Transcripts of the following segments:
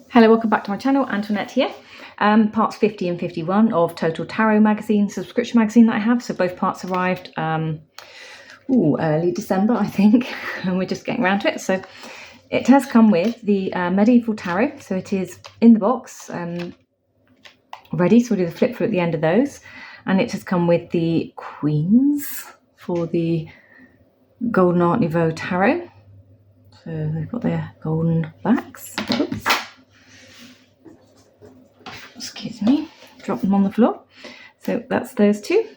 Hello, welcome back to my channel. Antoinette here. Parts 50 and 51 of Total Tarot magazine, subscription magazine that I have. So both parts arrived early December, I think, and we're just getting around to it. So it has come with the medieval tarot. So it is in the box, ready. So we'll do the flip through at the end of those. And it has come with the queens for the Golden Art Nouveau tarot. So they've got their golden backs. Oops. Excuse me, drop them on the floor. So that's those two.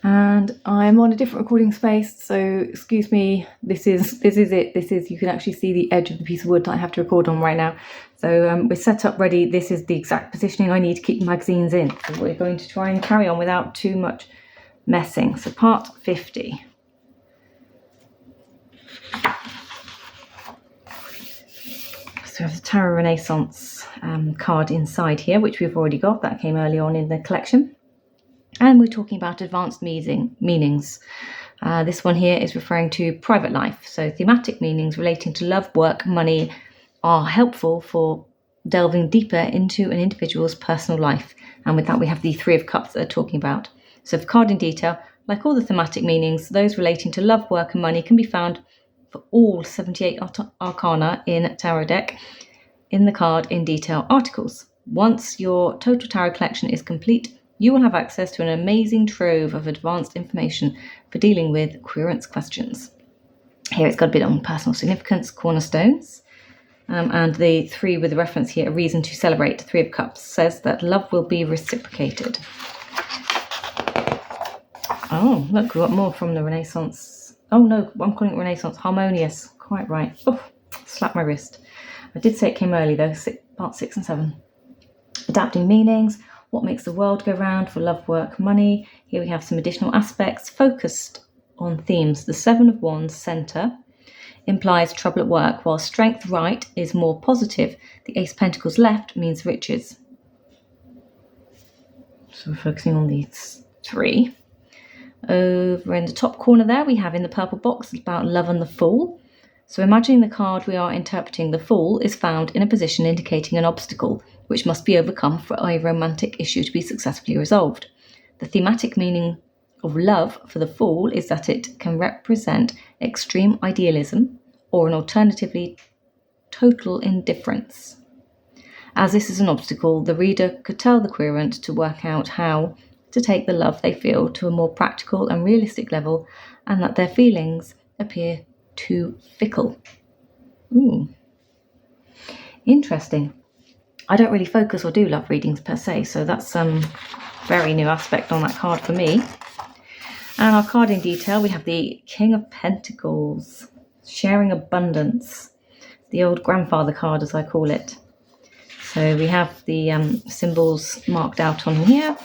And I'm on a different recording space, so excuse me, this is it. You can actually see the edge of the piece of wood that I have to record on right now. So we're set up ready. This is the exact positioning I need to keep the magazines in. So we're going to try and carry on without too much messing. So part 50. So we have the Tarot Renaissance card inside here, which we've already got. That came early on in the collection. And we're talking about advanced meanings. This one here is referring to private life. So thematic meanings relating to love, work, money are helpful for delving deeper into an individual's personal life. And with that, we have the Three of Cups that they're talking about. So for card in detail, like all the thematic meanings, those relating to love, work, and money can be found for all 78 arcana in tarot deck in the card in detail articles. Once your total tarot collection is complete, you will have access to an amazing trove of advanced information for dealing with querence questions. Here it's got a bit on personal significance, cornerstones, and the three with the reference here, a reason to celebrate. Three of Cups says that love will be reciprocated. Oh, look, we've got more from the Renaissance. Oh no, I'm calling it Renaissance. Harmonious. Quite right. Oh, slap my wrist. I did say it came early though, part 6 and 7. Adapting meanings. What makes the world go round for love, work, money. Here we have some additional aspects focused on themes. The Seven of Wands centre implies trouble at work, while strength right is more positive. The Ace of Pentacles left means riches. So we're focusing on these three. Over in the top corner there, we have in the purple box about love and the Fool. So imagining the card we are interpreting, the Fool is found in a position indicating an obstacle which must be overcome for a romantic issue to be successfully resolved. The thematic meaning of love for the Fool is that it can represent extreme idealism or an alternatively total indifference. As this is an obstacle, the reader could tell the querent to work out how to take the love they feel to a more practical and realistic level, and that their feelings appear too fickle. Ooh. Interesting. I don't really focus or do love readings per se, so that's some very new aspect on that card for me. And our card in detail, we have the King of Pentacles, sharing abundance, the old grandfather card as I call it. So we have the symbols marked out on here.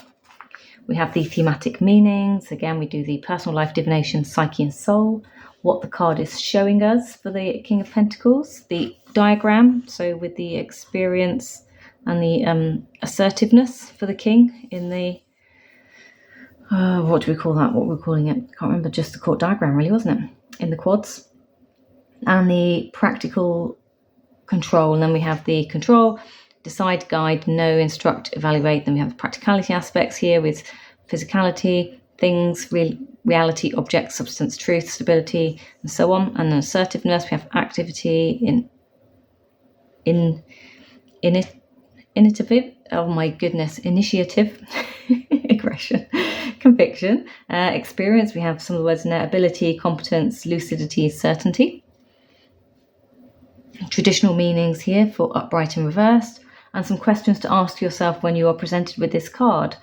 We have the thematic meanings. Again, we do the personal life divination, psyche and soul. What the card is showing us for the King of Pentacles. The diagram, so with the experience and the assertiveness for the King in the, what do we call that? What we're calling it? I can't remember, just the court diagram really, wasn't it? In the quads. And the practical control. And then we have the control, decide, guide, know, instruct, evaluate. Then we have the practicality aspects here with physicality, things, reality, object, substance, truth, stability, and so on. And then assertiveness, we have activity, initiative, aggression, conviction, experience. We have some of the words in there, ability, competence, lucidity, certainty. Traditional meanings here for upright and reversed, and some questions to ask yourself when you are presented with this card.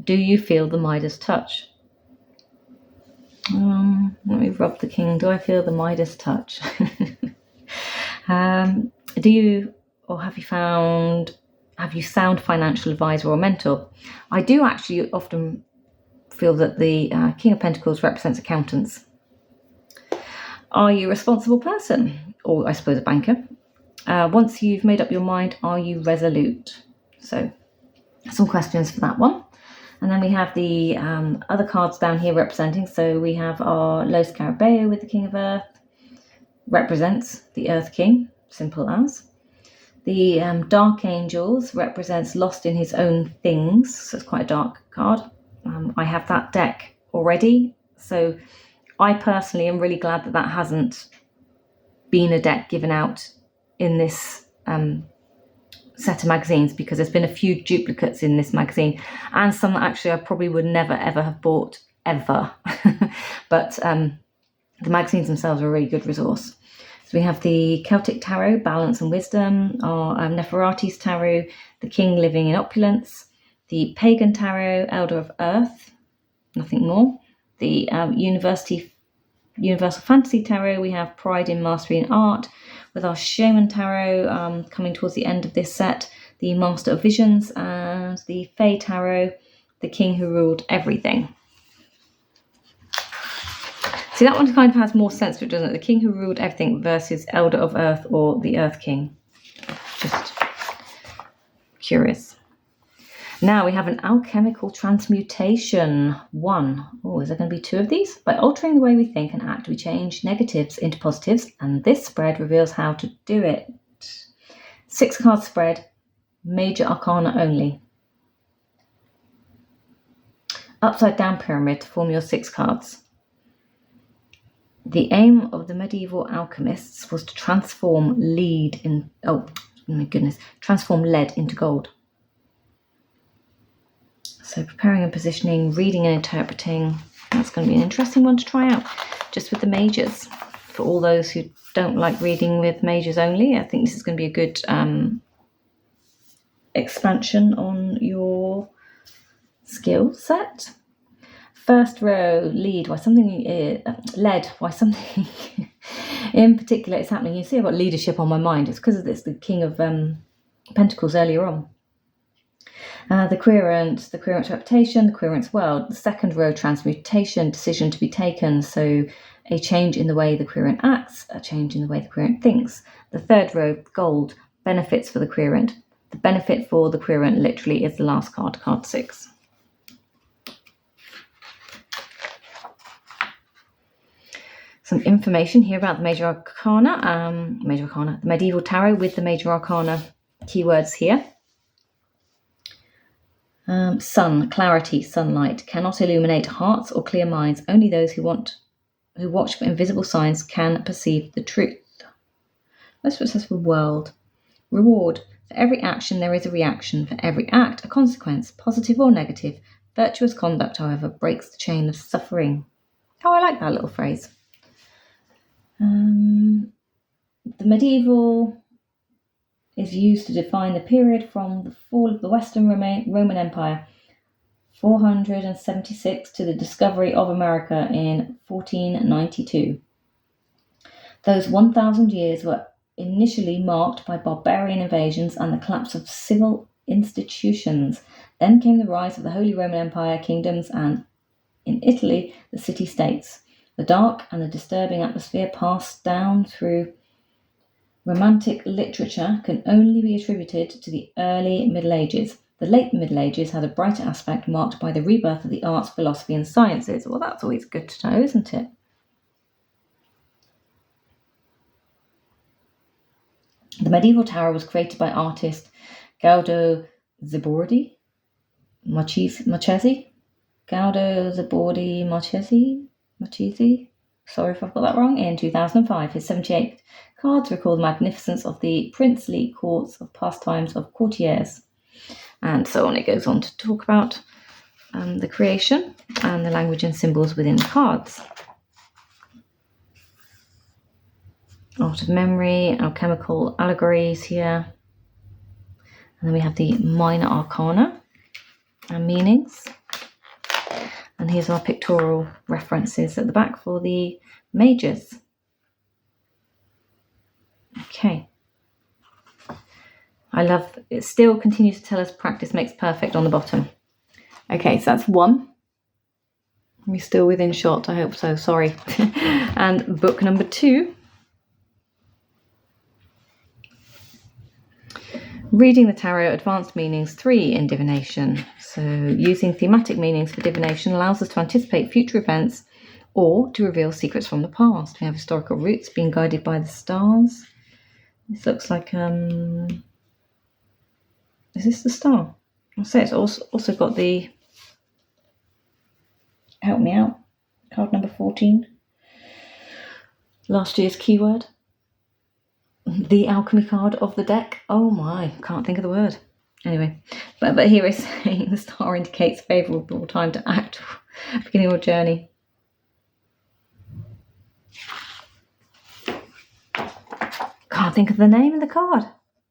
Do you feel the Midas touch? Let me rub the King. Do I feel the Midas touch? Do you, or have you sound financial advisor or mentor? I do actually often feel that the King of Pentacles represents accountants. Are you a responsible person? Or I suppose a banker. Once you've made up your mind, are you resolute? So some questions for that one. And then we have the other cards down here representing. So we have our Lo Scarabeo with the King of Earth. Represents the Earth King. simple as. The Dark Angels represents lost in his own things, so it's quite a dark card. I have that deck already, so I personally am really glad that hasn't been a deck given out in this set of magazines, because there's been a few duplicates in this magazine, and some that actually I probably would never ever have bought ever. But the magazines themselves are a really good resource. So we have the Celtic Tarot, Balance and Wisdom, our Nefertiti's Tarot, the King Living in Opulence, the Pagan Tarot, Elder of Earth, nothing more. The Universal Fantasy Tarot, we have Pride in Mastery and Art, with our Shaman Tarot coming towards the end of this set, the Master of Visions, and the Fae Tarot, the King Who Ruled Everything. See, that one kind of has more sense to it, doesn't it? The King Who Ruled Everything versus Elder of Earth or the Earth King. Just curious. Now we have an alchemical transmutation. 1. Oh, is there going to be 2 of these? By altering the way we think and act, we change negatives into positives, and this spread reveals how to do it. 6-card spread, major arcana only. Upside down pyramid to form your 6 cards. The aim of the medieval alchemists was to transform lead transform lead into gold. So preparing and positioning, reading and interpreting, that's going to be an interesting one to try out, just with the majors. For all those who don't like reading with majors only, I think this is going to be a good expansion on your skill set. First row, lead, why something led, why something in particular is happening. You see, I've got leadership on my mind. It's because of this, the King of Pentacles earlier on. The querent reputation, the querent's world. The second row, transmutation, decision to be taken. So a change in the way the querent acts, a change in the way the querent thinks. The third row, gold, benefits for the querent. The benefit for the querent literally is the last card, card 6. Some information here about the major arcana, the medieval tarot with the major arcana keywords here. Sun, clarity, sunlight, cannot illuminate hearts or clear minds. Only those who watch for invisible signs can perceive the truth. Let's put this for world. Reward. For every action there is a reaction. For every act, a consequence, positive or negative. Virtuous conduct, however, breaks the chain of suffering. Oh, I like that little phrase. The medieval is used to define the period from the fall of the Western Roman Empire, 476, to the discovery of America in 1492. Those 1,000 years were initially marked by barbarian invasions and the collapse of civil institutions. Then came the rise of the Holy Roman Empire kingdoms and, in Italy, the city-states. The dark and the disturbing atmosphere passed down through Romantic literature can only be attributed to the early Middle Ages. The late Middle Ages had a brighter aspect marked by the rebirth of the arts, philosophy and sciences. Well, that's always good to know, isn't it? The medieval tarot was created by artist Gaudo Zibordi Marchesi. Sorry if I've got that wrong. In 2005, his 78 cards recall the magnificence of the princely courts of pastimes of courtiers. And so on. It goes on to talk about the creation and the language and symbols within the cards. Art of memory, alchemical allegories here. And then we have the minor arcana and meanings. And here's our pictorial references at the back for the majors. Okay. I love it. Still continues to tell us practice makes perfect on the bottom. Okay, so that's 1. We're still within shot, I hope so, sorry. And book number 2. Reading the Tarot, Advanced Meanings 3 in Divination. So using thematic meanings for divination allows us to anticipate future events or to reveal secrets from the past. We have historical roots being guided by the stars. This looks like, is this the star? I'll say it's also got the, help me out, card number 14. Last year's keyword. The alchemy card of the deck. Oh my, can't think of the word. Anyway, but here it's saying the star indicates favourable time to act, beginning your journey. Can't think of the name of the card.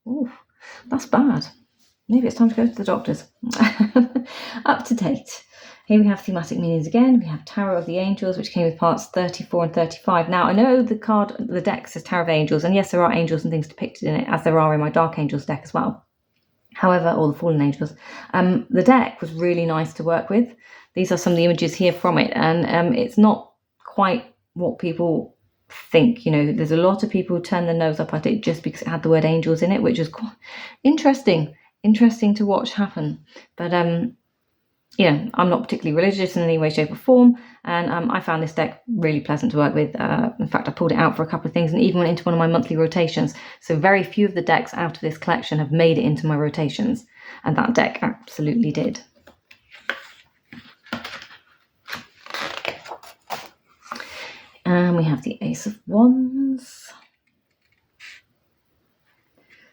Ooh, that's bad. Maybe it's time to go to the doctors. Up to date. Here we have thematic meanings again. We have Tarot of the Angels, which came with parts 34 and 35. Now, I know the deck says Tarot of Angels, and yes, there are angels and things depicted in it, as there are in my Dark Angels deck as well. However, or the Fallen Angels. The deck was really nice to work with. These are some of the images here from it, and it's not quite what people think. You know, there's a lot of people who turn their nose up at it just because it had the word angels in it, which is quite interesting to watch happen. But I'm not particularly religious in any way, shape or form, and I found this deck really pleasant to work with. In fact, I pulled it out for a couple of things and even went into one of my monthly rotations. So very few of the decks out of this collection have made it into my rotations, and that deck absolutely did. And we have the Ace of Wands.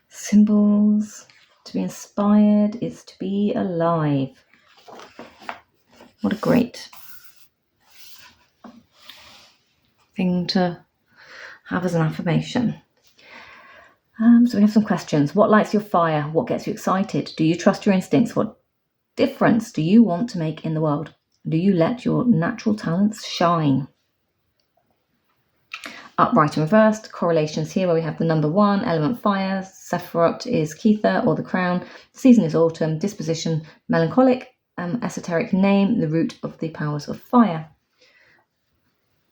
Symbols. To be inspired is to be alive. What a great thing to have as an affirmation. So we have some questions. What lights your fire? What gets you excited? Do you trust your instincts? What difference do you want to make in the world? Do you let your natural talents shine? Upright and reversed. Correlations here where we have the number 1, element fire. Sephiroth is Kether or the crown. Season is autumn. Disposition melancholic. Esoteric name, the root of the powers of fire.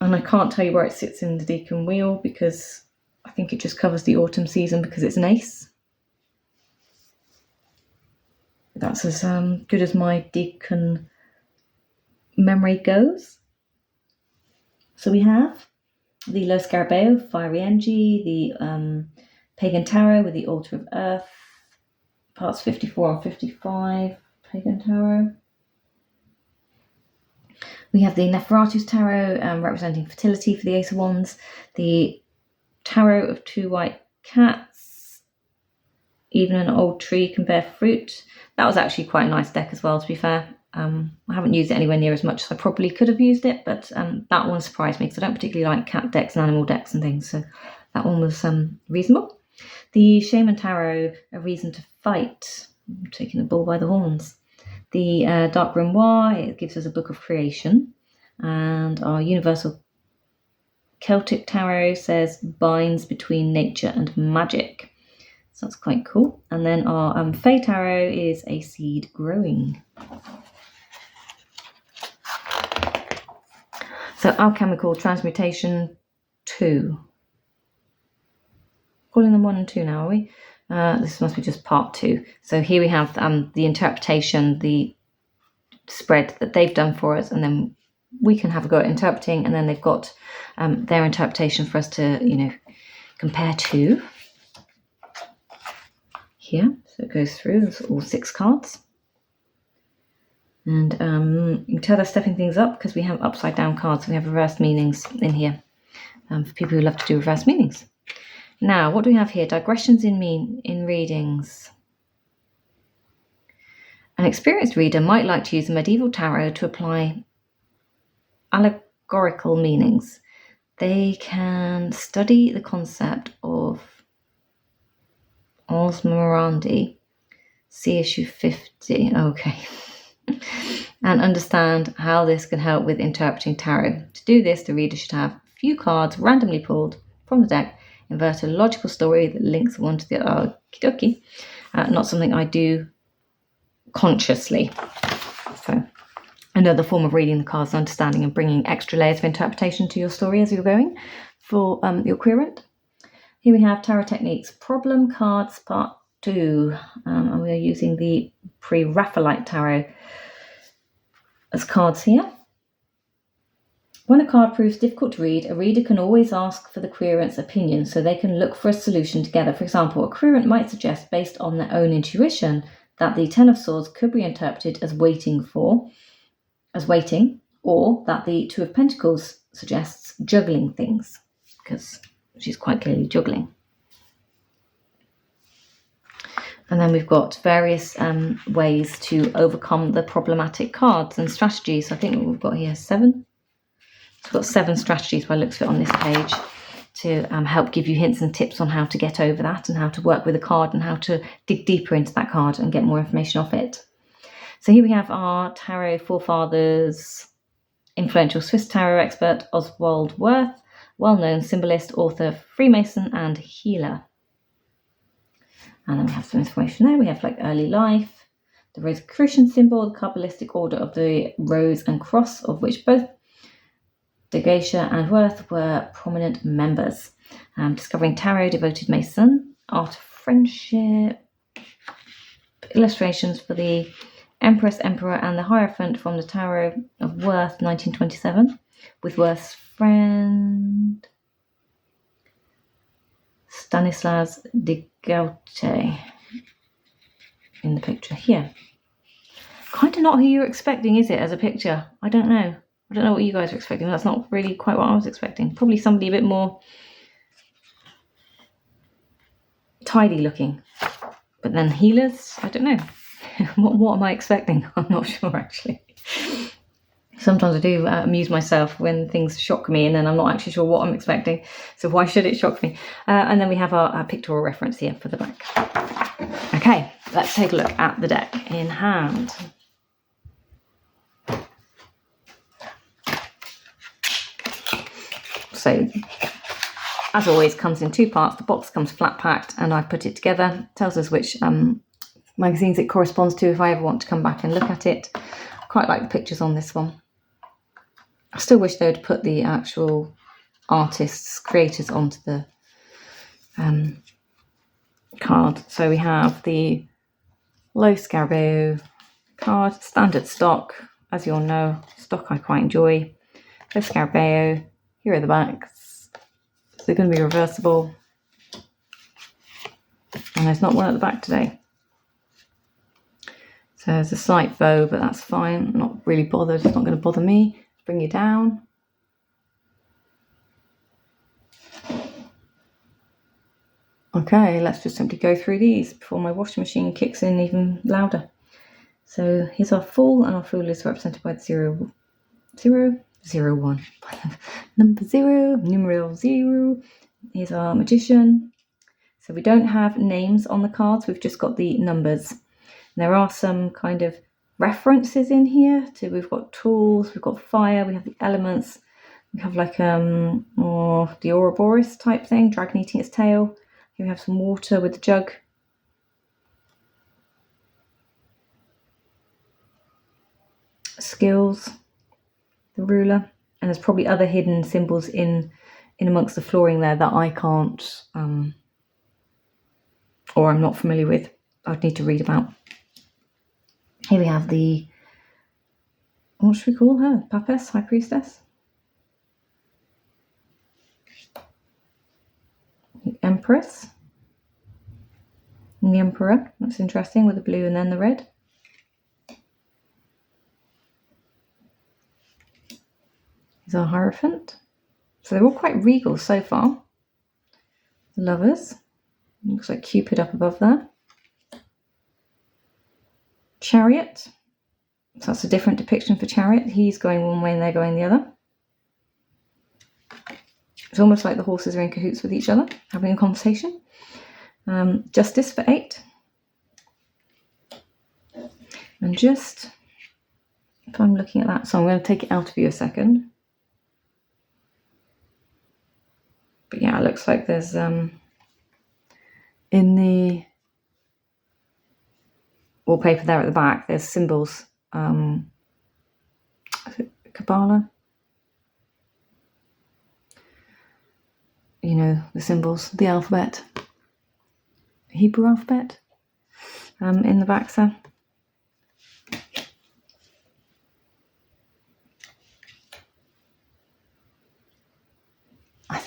And I can't tell you where it sits in the Deacon wheel because I think it just covers the autumn season because it's an ace. That's as good as my Deacon memory goes. So we have the Lo Scarabeo, Fiery Energy, the Pagan Tarot with the Altar of Earth, parts 54 and 55, Pagan Tarot. We have the Neferatu's Tarot, representing fertility for the Ace of Wands, the Tarot of 2 white cats, even an old tree can bear fruit. That was actually quite a nice deck as well, to be fair. I haven't used it anywhere near as much as I probably could have used it, but that one surprised me because I don't particularly like cat decks and animal decks and things, so that one was reasonable. The Shaman Tarot, A Reason to Fight, I'm taking the bull by the horns. The Dark Grimoire, it gives us a book of creation, and our Universal Celtic Tarot says binds between nature and magic. So that's quite cool. And then our Fae Tarot is a seed growing. So alchemical transmutation 2. Calling them 1 and 2 now, are we? This must be just part 2. So here we have the interpretation, the spread that they've done for us, and then we can have a go at interpreting, and then they've got their interpretation for us to, compare to. Here, so it goes through, there's all 6 cards. And you can tell they're stepping things up because we have upside down cards. So we have reversed meanings in here for people who love to do reverse meanings. Now, what do we have here? Digressions in readings. An experienced reader might like to use the medieval tarot to apply allegorical meanings. They can study the concept of Osmorandi, see issue 50. Okay. And understand how this can help with interpreting tarot. To do this, the reader should have a few cards randomly pulled from the deck, invert a logical story that links one to the other. Okie dokie. Not something I do consciously. So another form of reading the cards, understanding and bringing extra layers of interpretation to your story as you're going for your querent. Here we have Tarot Techniques Problem Cards Part 2. And we are using the Pre-Raphaelite Tarot as cards here. When a card proves difficult to read, a reader can always ask for the querent's opinion so they can look for a solution together. For example, a querent might suggest, based on their own intuition, that the Ten of Swords could be interpreted as waiting, or that the Two of Pentacles suggests juggling things, because she's quite clearly juggling. And then we've got various ways to overcome the problematic cards and strategies. I think we've got here 7. We've got 7 strategies by the looks of it on this page to help give you hints and tips on how to get over that and how to work with a card and how to dig deeper into that card and get more information off it. So here we have our tarot forefathers, influential Swiss tarot expert Oswald Wirth, well-known symbolist, author, Freemason and healer. And then we have some information there. We have like early life, the Rosicrucian symbol, the Kabbalistic order of the Rose and Cross, of which both De Geisha and Wirth were prominent members. Discovering tarot, devoted Mason, art of friendship, illustrations for the Empress, Emperor and the Hierophant from the Tarot of Wirth, 1927, with Wirth's friend Stanislas de Gaute in the picture here. Kind of not who you're expecting, is it, as a picture? I don't know. I don't know what you guys are expecting. That's not really quite what I was expecting. Probably somebody a bit more tidy looking. But then healers, I don't know. What am I expecting? I'm not sure, actually. Sometimes I do amuse myself when things shock me and then I'm not actually sure what I'm expecting. So why should it shock me? And then we have our pictorial reference here for the back. Okay, let's take a look at the deck in hand. So, as always, comes in 2 parts. The box comes flat packed and I put it together. It tells us which magazines it corresponds to if I ever want to come back and look at it. I quite like the pictures on this one. I still wish they would put the actual artists, creators onto the card. So we have the Lo Scarabeo card, standard stock. As you all know, stock I quite enjoy. Lo Scarabeo. Here are the backs. So they're going to be reversible. And there's not one at the back today. So there's a slight bow, but that's fine. I'm not really bothered. It's not going to bother me. Bring you down. Okay, let's just simply go through these before my washing machine kicks in even louder. So here's our Fool, and our Fool is represented by the 001. Number 0, numeral 0. Here's our Magician. So we don't have names on the cards, we've just got the numbers. There are some kind of references in here to, we've got tools, we've got fire, we have the elements, we have like or the Ouroboros type thing, dragon eating its tail. Here we have some water with the jug. Skills, the ruler, and there's probably other hidden symbols in amongst the flooring there that I can't or I'm not familiar with. I'd need to read about. Here we have the, what should we call her? Papess, High Priestess. The Empress. And the Emperor. That's interesting, with the blue and then the red. Here's our Hierophant. So they're all quite regal so far. The Lovers. Looks like Cupid up above there. Chariot. So that's a different depiction for Chariot. He's going one way and they're going the other. It's almost like the horses are in cahoots with each other, having a conversation. Justice for 8. And just, if I'm looking at that, so I'm going to take it out of you a second. But yeah, it looks like there's, in the wallpaper there at the back, there's symbols. Is it Kabbalah? You know, the symbols, the alphabet, Hebrew alphabet, in the back there.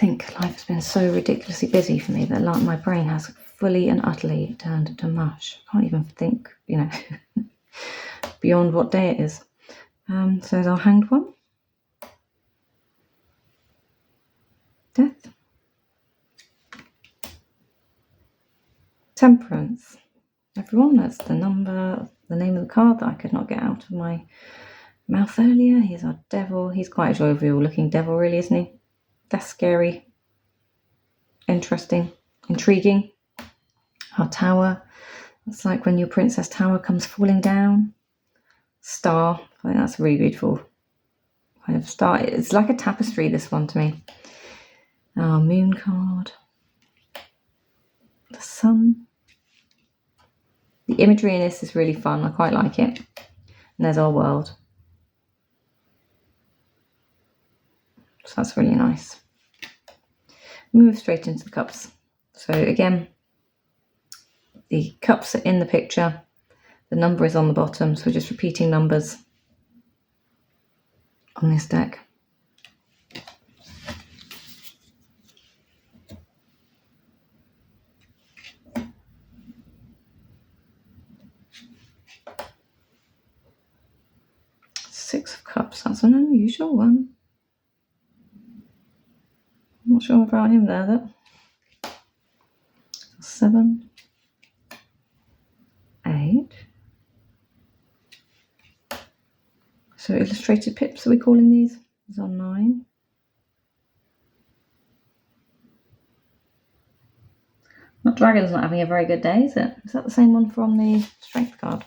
think life has been so ridiculously busy for me that my brain has fully and utterly turned to mush. I can't even think, beyond what day it is. So there's our hanged one. Death. Temperance. Everyone, that's the number, the name of the card that I could not get out of my mouth earlier. Here's our devil. He's quite a jovial looking devil, really, isn't he? That's scary. Interesting. Intriguing. Our tower. It's like when your princess tower comes falling down. Star. I think that's really beautiful. Kind of star. It's like a tapestry, this one to me. Our moon card. The sun. The imagery in this is really fun. I quite like it. And there's our world. So that's really nice. Move straight into the cups. So again, the cups are in the picture. The number is on the bottom. So we're just repeating numbers on this deck. Six of Cups, that's an unusual one. I'm not sure about him there, though. 7, 8. So illustrated pips, are we calling these? Is on 9. That dragon's not having a very good day, is it? Is that the same one from the strength card?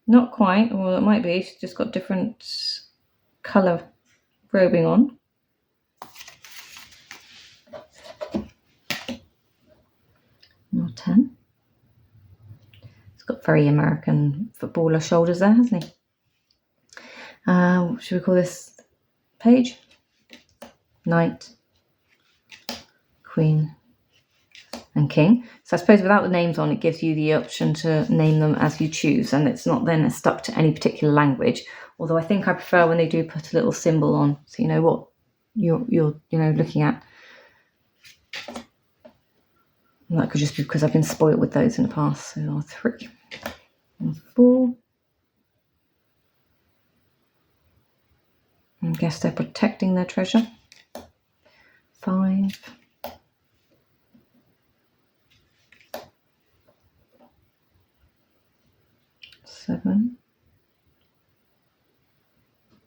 Not quite, or it might be. She's just got different colour robing on. Or 10. He's got very American footballer shoulders there, hasn't he? What should we call this page? Knight, Queen, and King. So I suppose without the names on, it gives you the option to name them as you choose, and it's not then stuck to any particular language. Although I think I prefer when they do put a little symbol on, so you know what you're looking at. And that could just be because I've been spoiled with those in the past. So 3 and 4. I guess they're protecting their treasure. 5. 7.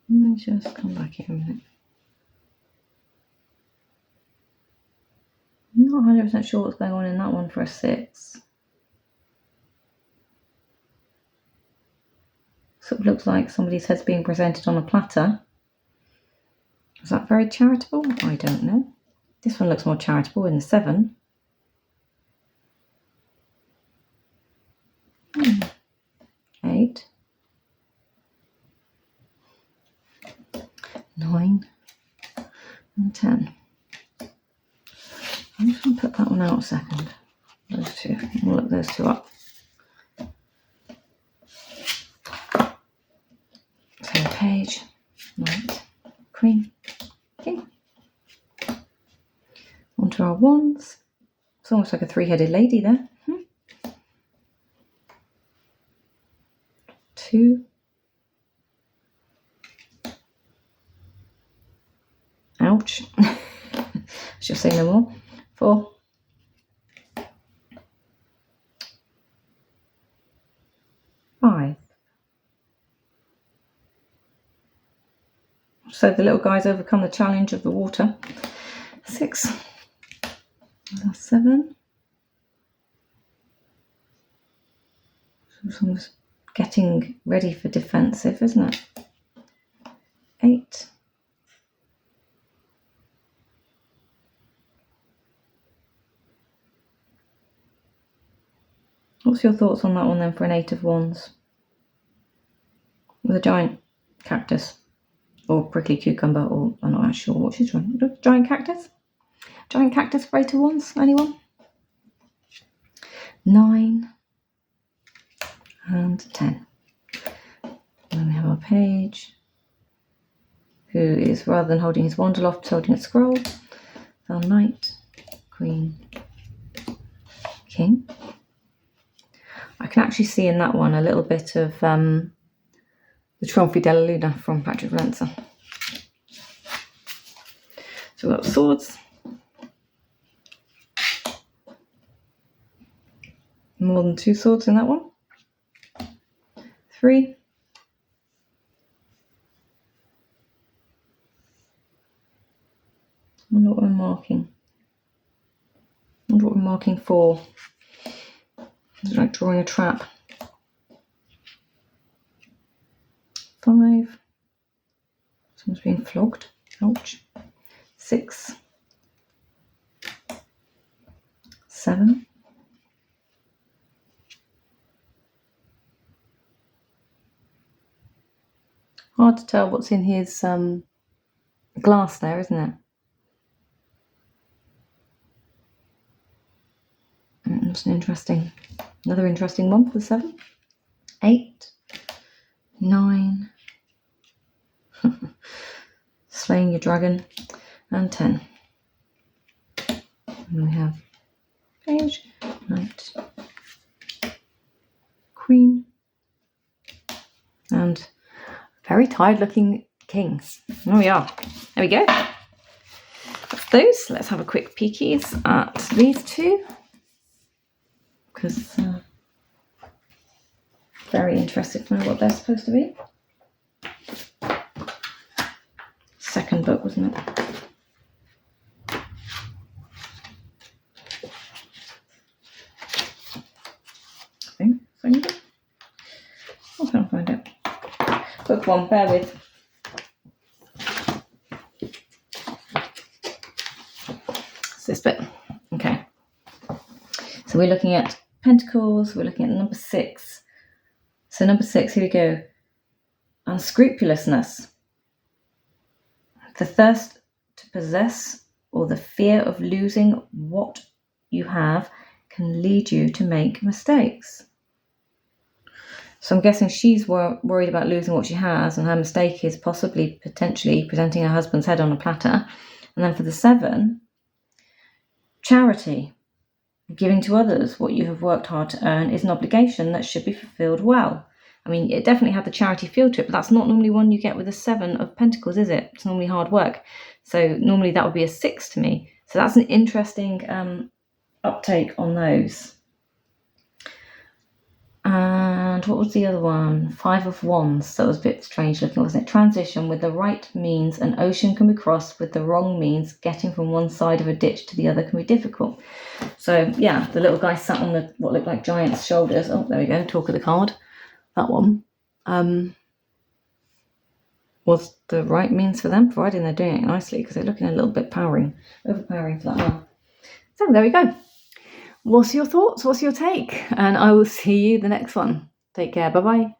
Let me just come back here a minute. I'm not 100% sure what's going on in that one for a 6. So it looks like somebody's head's being presented on a platter. Is that very charitable? I don't know. This one looks more charitable in the 7. 8. 9 and 10. I'm just going to put that one out a second. Those two. We'll look those two up. Same page. Knight, Queen, King. Onto our wands. It's almost like a 3-headed lady there. 2. Ouch. I shall say no more. 4. 5. So the little guys overcome the challenge of the water. 6. 7. So it's getting ready for defensive, isn't it? 8. 'What's your thoughts on that one then for an 8 of Wands? With a giant cactus or prickly cucumber, or I'm not sure what she's doing. Giant cactus? Giant cactus for 8 of Wands? Anyone? 9 and 10. have our page, who is, rather than holding his wand aloft, holding a scroll. Our knight, queen, king. I can actually see in that one a little bit of the Trionfi della Luna from Patrick Valenza. So we've got swords. More than 2 swords in that one. 3. I wonder what we're marking. I wonder what we're marking for. It's like drawing a trap. 5. Someone's being flogged. Ouch. 6. 7. Hard to tell what's in his glass there, isn't it? That's another interesting one for the 7. 8. 9. Slaying your dragon. And 10. And we have page, knight, queen, and very tired looking kings. There we are. There we go. That's those. Let's have a quick peekies at these 2. Because very interested to know what they're supposed to be. Second book, wasn't it? I think second book. I can't find it. Book 1, bear with. It's this bit. Okay. So we're looking at Pentacles, we're looking at number 6. So number 6, here we go. Unscrupulousness. The thirst to possess or the fear of losing what you have can lead you to make mistakes. So I'm guessing she's worried about losing what she has, and her mistake is possibly, potentially, presenting her husband's head on a platter. And then for the 7, charity. Giving to others what you have worked hard to earn is an obligation that should be fulfilled well. I mean, it definitely had the charity feel to it, but that's not normally one you get with a 7 of Pentacles, is it? It's normally hard work. So normally that would be a 6 to me. So that's an interesting uptake on those. And what was the other one? 5 of Wands. That was a bit strange looking, wasn't it? Transition. With the right means, an ocean can be crossed. With the wrong means, getting from one side of a ditch to the other can be difficult. So yeah, the little guy sat on the what looked like giant's shoulders. Oh, there we go. Talk of the card. That one. Was the right means for them, providing they're doing it nicely, because they're looking a little bit overpowering for that one. So there we go. What's your thoughts? What's your take? And I will see you the next one. Take care. Bye-bye.